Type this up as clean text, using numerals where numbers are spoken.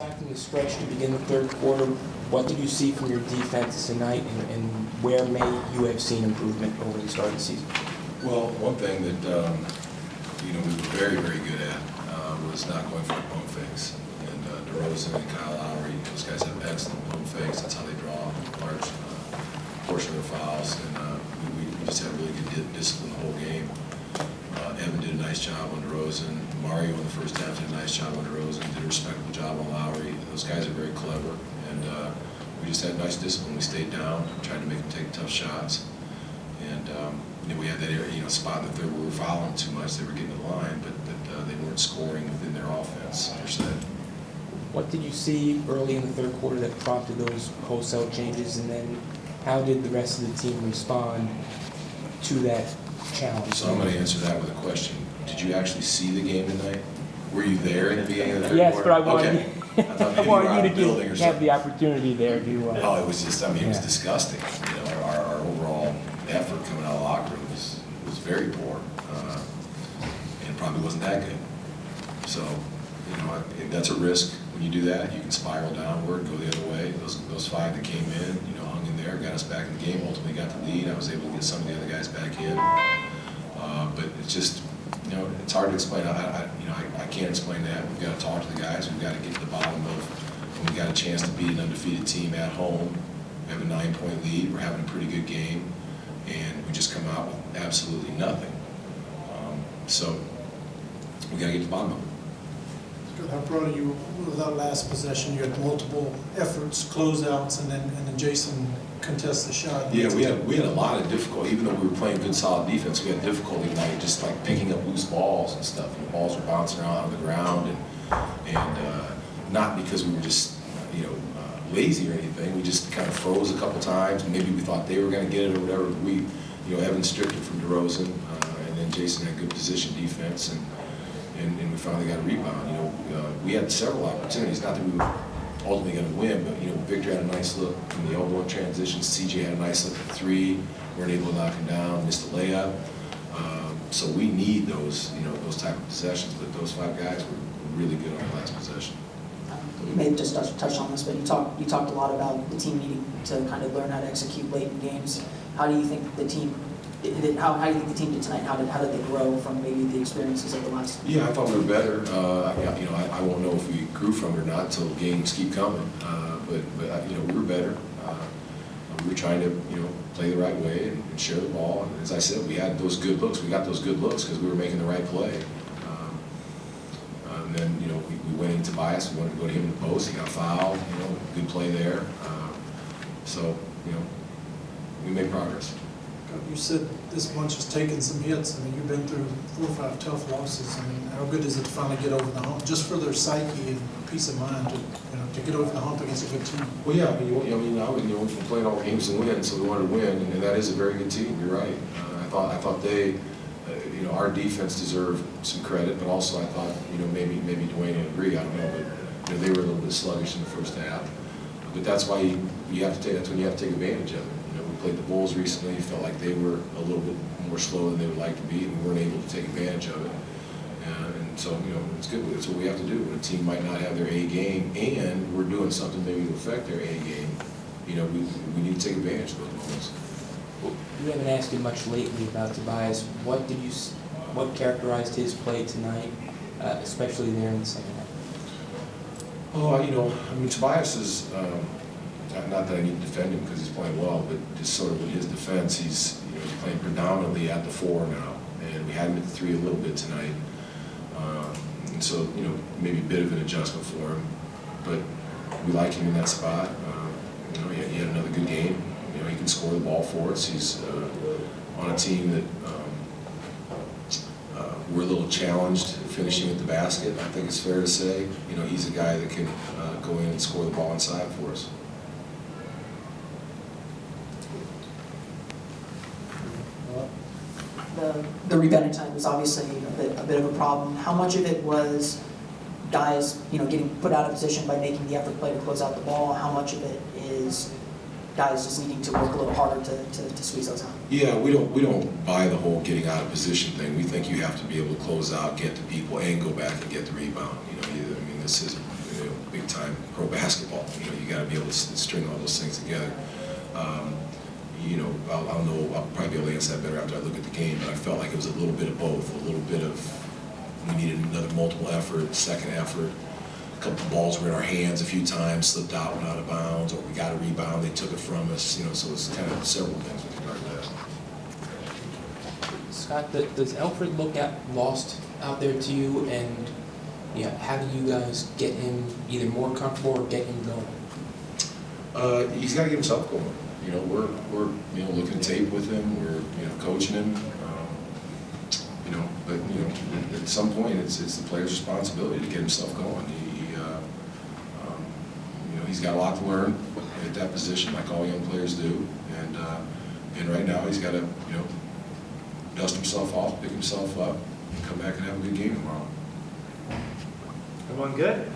Attacking the stretch to begin the third quarter, what did you see from your defense tonight, and where may you have seen improvement over the start of the season? Well, one thing that we were very, very good at was not going for pump fakes. And DeRozan and Kyle Lowry, those guys have excellent pump fakes. That's how they draw a large portion of their fouls. And we just had really good discipline the whole game. Evan did a nice job on DeRozan. Mario in the first half did a nice job on DeRozan. Did a respectable job on Lowry. Those guys are very clever, and we just had nice discipline. We stayed down, tried to make them take tough shots, and we had that area, spot in the third where we were fouling too much. They were getting to the line, but they weren't scoring within their offense per se. What did you see early in the third quarter that prompted those wholesale changes, and then how did the rest of the team respond to that challenge? So I'm going to answer that with a question. Did you actually see the game tonight? Were you there in the beginning of the third yes, quarter? But I wanted, okay. I wanted you to have the opportunity there to. Oh, it was just, it was disgusting. Our overall effort coming out of the locker room was very poor, and probably wasn't that good. So, that's a risk. When you do that, you can spiral downward, go the other way. Those five that came in, hung in there, got us back in the game, ultimately got the lead. I was able to get some of the other guys back in. But it's just, it's hard to explain. I can't explain that. We've got to talk to the guys. We've got to get to the bottom of, when we got a chance to beat an undefeated team at home. We have a 9-point lead. We're having a pretty good game, and we just come out with absolutely nothing. So we got to get to the bottom of it. How proud of you with that last possession? You had multiple efforts, closeouts, and then Jason contests the shot. Yeah, we had a lot of difficulty. Even though we were playing good, solid defense, we had difficulty just picking up loose balls and stuff. And the balls were bouncing around on the ground, and not because we were just lazy or anything. We just kind of froze a couple times. Maybe we thought they were going to get it or whatever. We, Evan stripped it from DeRozan, and then Jason had good position defense, and we finally got a rebound. We had several opportunities. Not that we were ultimately going to win, but Victor had a nice look from the elbow in transition. CJ had a nice look at the three. Weren't able to knock him down. Missed a layup. So we need those, those type of possessions. But those five guys were really good on the last possession. You may have just touched on this, but you talked a lot about the team needing to kind of learn how to execute late in games. How do you think the team? How do you think the team did tonight? How did they grow from maybe the experiences of the last? Yeah, I thought we were better. I won't know if we grew from it or not until games keep coming. But we were better. We were trying to play the right way and share the ball. And as I said, we had those good looks. We got those good looks because we were making the right play. And then we went into Tobias. We wanted to go to him in the post. He got fouled. Good play there. So we made progress. You said this bunch has taken some hits. I mean, you've been through 4 or 5 tough losses. I mean, how good is it to finally get over the hump, just for their psyche and peace of mind, to get over the hump against a good team? Well, yeah. We've been playing all games and win, so we wanted to win, and that is a very good team. You're right. I thought they, our defense deserved some credit, but also I thought, maybe Dwayne would agree. I don't know, but they were a little bit sluggish in the first half. But that's why you have to take. That's when you have to take advantage of it. We played the Bulls recently. Felt like they were a little bit more slow than they would like to be, and we weren't able to take advantage of it. And so, it's good. That's what we have to do. When a team might not have their A game, and we're doing something maybe to affect their A game, we need to take advantage of those moments. Well, you haven't asked him much lately about Tobias. What characterized his play tonight, especially there in the second half? Oh, Tobias is. Not that I need to defend him because he's playing well, but just sort of in his defense, he's playing predominantly at the 4 now, and we had him at the 3 a little bit tonight, and so maybe a bit of an adjustment for him, but we like him in that spot. He had another good game. He can score the ball for us. He's on a team that we're a little challenged finishing at the basket. I think it's fair to say. He's a guy that can go in and score the ball inside for us. The rebounding time was obviously a bit of a problem. How much of it was guys, getting put out of position by making the effort play to close out the ball? How much of it is guys just needing to work a little harder to squeeze those out? Yeah, we don't buy the whole getting out of position thing. We think you have to be able to close out, get to people, and go back and get the rebound. This is big time pro basketball. You know, you got to be able to string all those things together. You know, I'll probably be able to answer that better after I look at the game, but I felt like it was a little bit of both, a little bit of, we needed another multiple effort, second effort, a couple of balls were in our hands a few times, slipped out and out of bounds, or we got a rebound, they took it from us, you know, so it's kind of several things with regard to that. Scott, does Alfred look lost out there to you, and yeah, how do you guys get him either more comfortable or get him going? He's got to get himself going. You know, we're you know, looking at tape with him. We're, you know, coaching him. You know, but you know, at some point, it's the player's responsibility to get himself going. You know, he's got a lot to learn at that position, like all young players do. And right now, he's got to, you know, dust himself off, pick himself up, and come back and have a good game tomorrow. Everyone good?